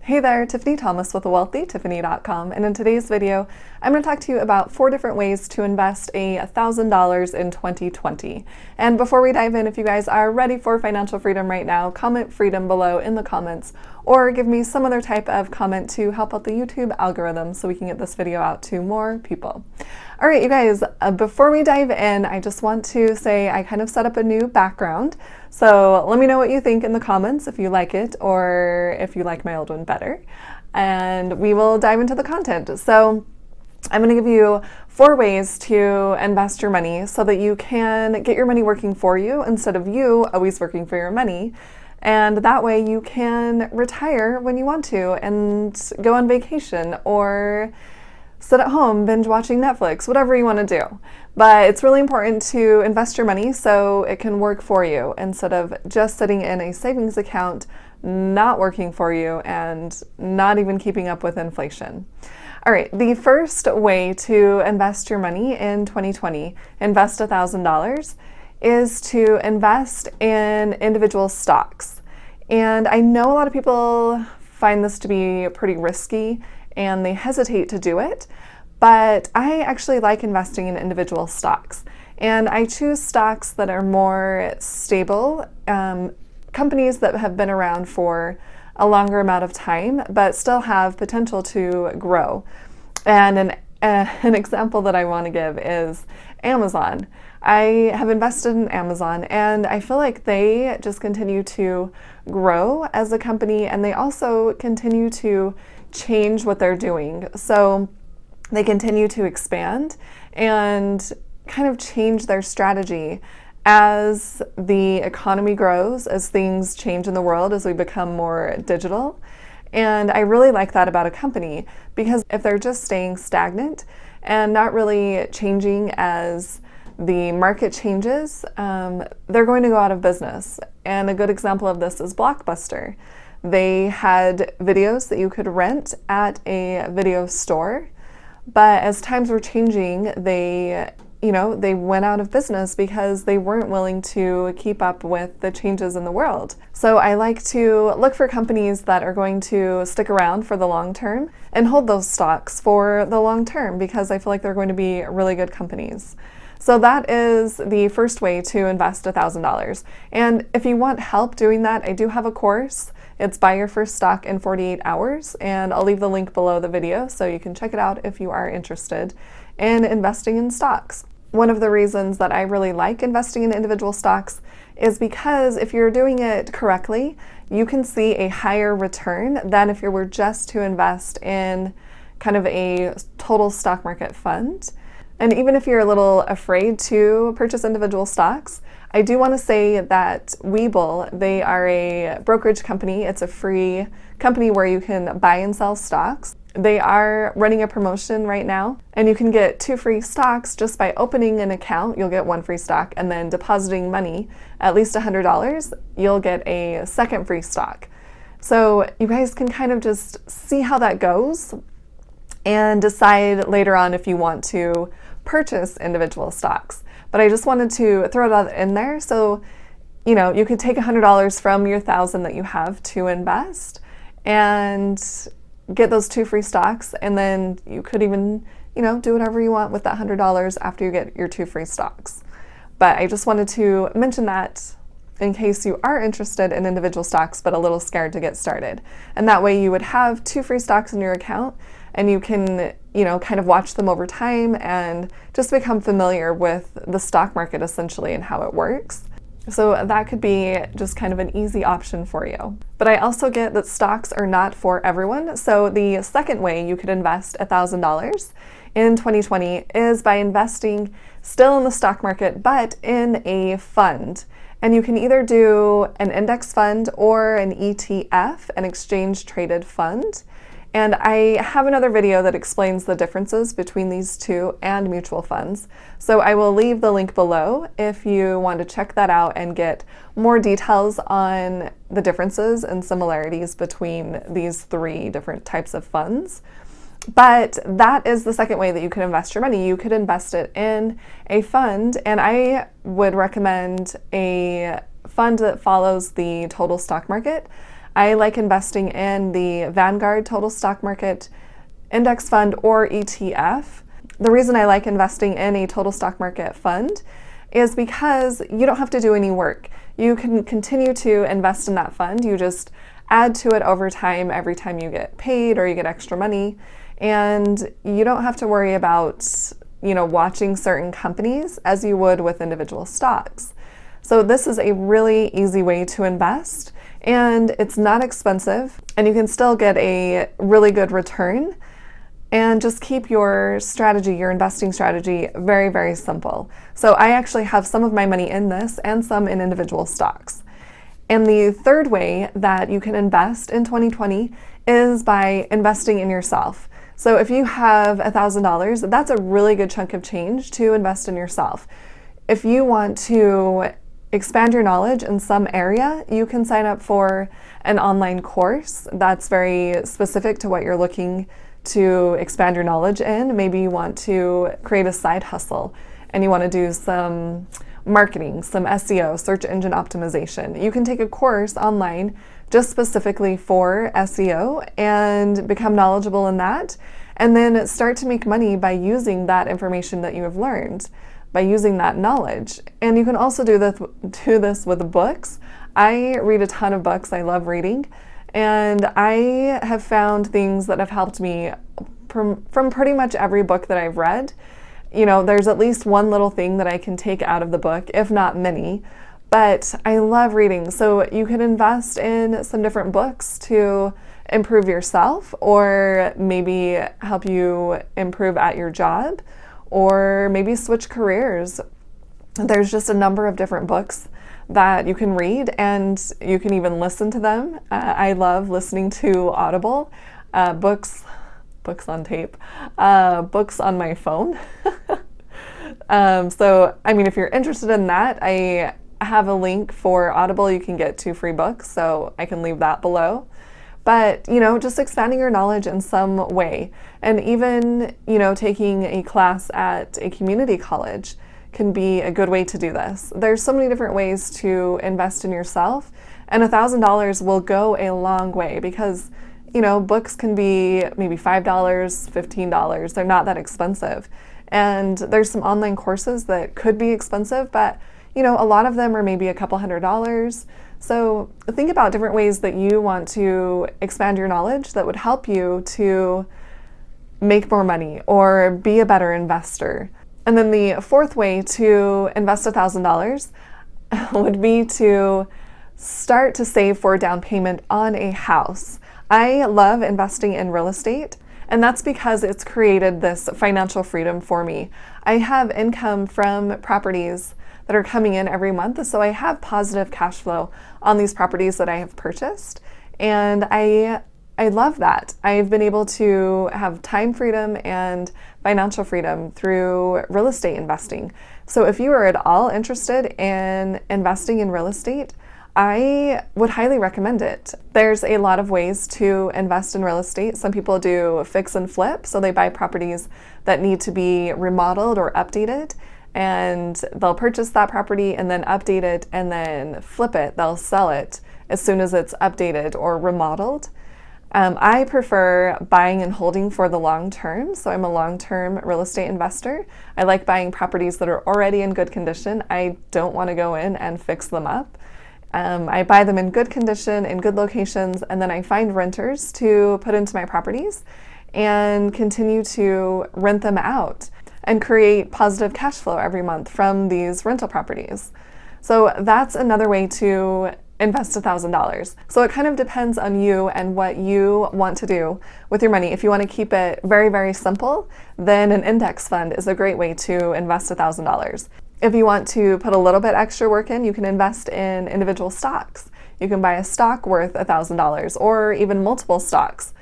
Hey there, Tiffany Thomas with wealthytiffany.com, and in today's video, I'm going to talk to you about 4 different ways to invest $1,000 in 2020. And before we dive in, if you guys are ready for financial freedom right now, comment freedom below in the comments, or give me some other type of comment to help out the YouTube algorithm so we can get this video out to more people. All right, you guys, before we dive in, I just want to say I kind of set up a new background. So let me know what you think in the comments if you like it or if you like my old one better. And we will dive into the content. So I'm going to give you 4 ways to invest your money so that you can get your money working for you instead of you always working for your money. And that way you can retire when you want to and go on vacation or sit at home, binge watching Netflix, whatever you want to do. But it's really important to invest your money so it can work for you instead of just sitting in a savings account, not working for you and not even keeping up with inflation. All right, the first way to invest your money in 2020, invest $1,000, is to invest in individual stocks. And I know a lot of people find this to be pretty risky and they hesitate to do it, but I actually like investing in individual stocks. And I choose stocks that are more stable, companies that have been around for a longer amount of time, but still have potential to grow. And an example that I want to give is Amazon. I have invested in Amazon and I feel like they just continue to grow as a company, and they also continue to change what they're doing. So they continue to expand and kind of change their strategy as the economy grows, as things change in the world, as we become more digital. And I really like that about a company, because if they're just staying stagnant and not really changing as the market changes, they're going to go out of business. And a good example of this is Blockbuster. They had videos that you could rent at a video store, but as times were changing, they went out of business because they weren't willing to keep up with the changes in the world. So I like to look for companies that are going to stick around for the long term and hold those stocks for the long term, because I feel like they're going to be really good companies. So that is the first way to invest $1,000. And if you want help doing that, I do have a course. It's Buy Your First Stock in 48 Hours, and I'll leave the link below the video so you can check it out if you are interested in investing in stocks. One of the reasons that I really like investing in individual stocks is because if you're doing it correctly, you can see a higher return than if you were just to invest in kind of a total stock market fund. And even if you're a little afraid to purchase individual stocks, I do want to say that Webull, they are a brokerage company. It's a free company where you can buy and sell stocks. They are running a promotion right now, and you can get 2 free stocks just by opening an account. You'll get 1 free stock, and then depositing money, at least $100, you'll get a second free stock. So you guys can kind of just see how that goes and decide later on if you want to purchase individual stocks. But I just wanted to throw that in there so you could take $100 from your $1,000 that you have to invest and get those 2 free stocks, and then you could even do whatever you want with that $100 after you get your 2 free stocks. But I just wanted to mention that in case you are interested in individual stocks but a little scared to get started. And that way you would have 2 free stocks in your account, and you can kind of watch them over time and just become familiar with the stock market essentially and how it works. So that could be just kind of an easy option for you. But I also get that stocks are not for everyone. So the second way you could invest $1,000 in 2020 is by investing still in the stock market, but in a fund. And you can either do an index fund or an ETF, an exchange traded fund. And I have another video that explains the differences between these two and mutual funds. So I will leave the link below if you want to check that out and get more details on the differences and similarities between these 3 different types of funds. But that is the second way that you can invest your money. You could invest it in a fund, and I would recommend a fund that follows the total stock market. I like investing in the Vanguard Total Stock Market Index Fund or ETF. The reason I like investing in a total stock market fund is because you don't have to do any work. You can continue to invest in that fund. You just add to it over time every time you get paid or you get extra money. And you don't have to worry about, watching certain companies as you would with individual stocks. So this is a really easy way to invest, and it's not expensive, and you can still get a really good return. And just keep your strategy, your investing strategy, very, very simple. So I actually have some of my money in this and some in individual stocks. And the third way that you can invest in 2020 is by investing in yourself. So if you have $1,000, that's a really good chunk of change to invest in yourself. If you want to expand your knowledge in some area, you can sign up for an online course that's very specific to what you're looking to expand your knowledge in. Maybe you want to create a side hustle and you want to do some marketing, some SEO, search engine optimization. You can take a course online just specifically for SEO and become knowledgeable in that, and then start to make money by using that information that you have learned, by using that knowledge. And you can also do this with books. I read a ton of books. I love reading. And I have found things that have helped me from pretty much every book that I've read. There's at least one little thing that I can take out of the book, if not many. But I love reading. So you can invest in some different books to improve yourself, or maybe help you improve at your job, or maybe switch careers. There's just a number of different books that you can read, and you can even listen to them. I love listening to Audible, books on tape, books on my phone. So, if you're interested in that, I have a link for Audible. You can get 2 free books, so I can leave that below. But, just expanding your knowledge in some way, and even, taking a class at a community college can be a good way to do this. There's so many different ways to invest in yourself, and $1,000 will go a long way because, books can be maybe $5, $15. They're not that expensive. And there's some online courses that could be expensive, but, a lot of them are maybe a couple $100s. So think about different ways that you want to expand your knowledge that would help you to make more money or be a better investor. And then the fourth way to invest $1,000 would be to start to save for a down payment on a house. I love investing in real estate, and that's because it's created this financial freedom for me. I have income from properties that are coming in every month, so I have positive cash flow on these properties that I have purchased, and I love that. I've been able to have time freedom and financial freedom through real estate investing. So if you are at all interested in investing in real estate, I would highly recommend it. There's a lot of ways to invest in real estate. Some people do fix and flip, so they buy properties that need to be remodeled or updated, and they'll purchase that property and then update it and then flip it. They'll sell it as soon as it's updated or remodeled. I prefer buying and holding for the long term, so I'm a long-term real estate investor. I like buying properties that are already in good condition. I don't want to go in and fix them up. I buy them in good condition, in good locations, and then I find renters to put into my properties and continue to rent them out and create positive cash flow every month from these rental properties. So that's another way to invest $1,000. So it kind of depends on you and what you want to do with your money. If you want to keep it very, very simple, then an index fund is a great way to invest $1,000. If you want to put a little bit extra work in, you can invest in individual stocks. You can buy a stock worth $1,000, or even multiple stocks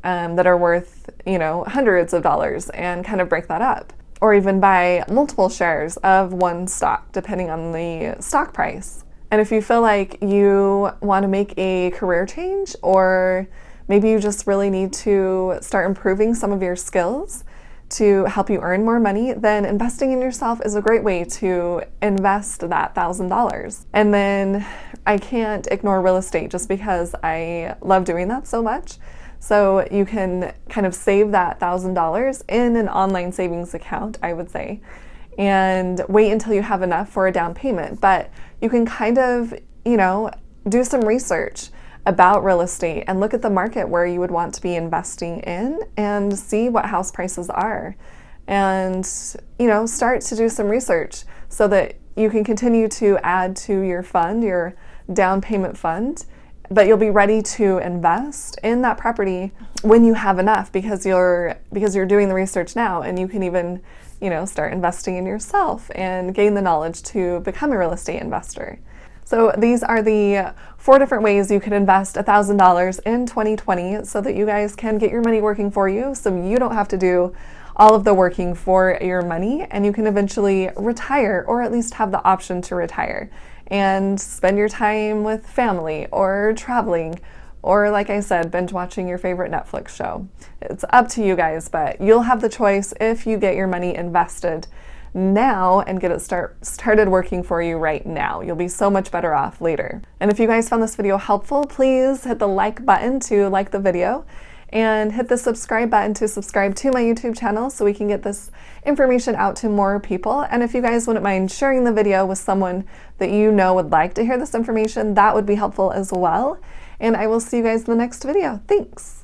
that are worth, hundreds of dollars, and kind of break that up. Or even buy multiple shares of one stock, depending on the stock price. And if you feel like you want to make a career change, or maybe you just really need to start improving some of your skills to help you earn more money, then investing in yourself is a great way to invest that $1,000. And then I can't ignore real estate just because I love doing that so much. So you can kind of save that $1,000 in an online savings account, I would say, and wait until you have enough for a down payment. But you can kind of, do some research about real estate and look at the market where you would want to be investing in and see what house prices are, and start to do some research so that you can continue to add to your fund, your down payment fund, but you'll be ready to invest in that property when you have enough, because you're doing the research now, and you can even start investing in yourself and gain the knowledge to become a real estate investor. So these are the 4 different ways you can invest $1,000 in 2020 so that you guys can get your money working for you, so you don't have to do all of the working for your money, and you can eventually retire, or at least have the option to retire and spend your time with family or traveling, or like I said, binge watching your favorite Netflix show. It's up to you guys, but you'll have the choice if you get your money invested now and get it started working for you right now. You'll be so much better off later. And if you guys found this video helpful, please hit the like button to like the video, and hit the subscribe button to subscribe to my YouTube channel so we can get this information out to more people. And if you guys wouldn't mind sharing the video with someone that you know would like to hear this information, that would be helpful as well. And I will see you guys in the next video. Thanks!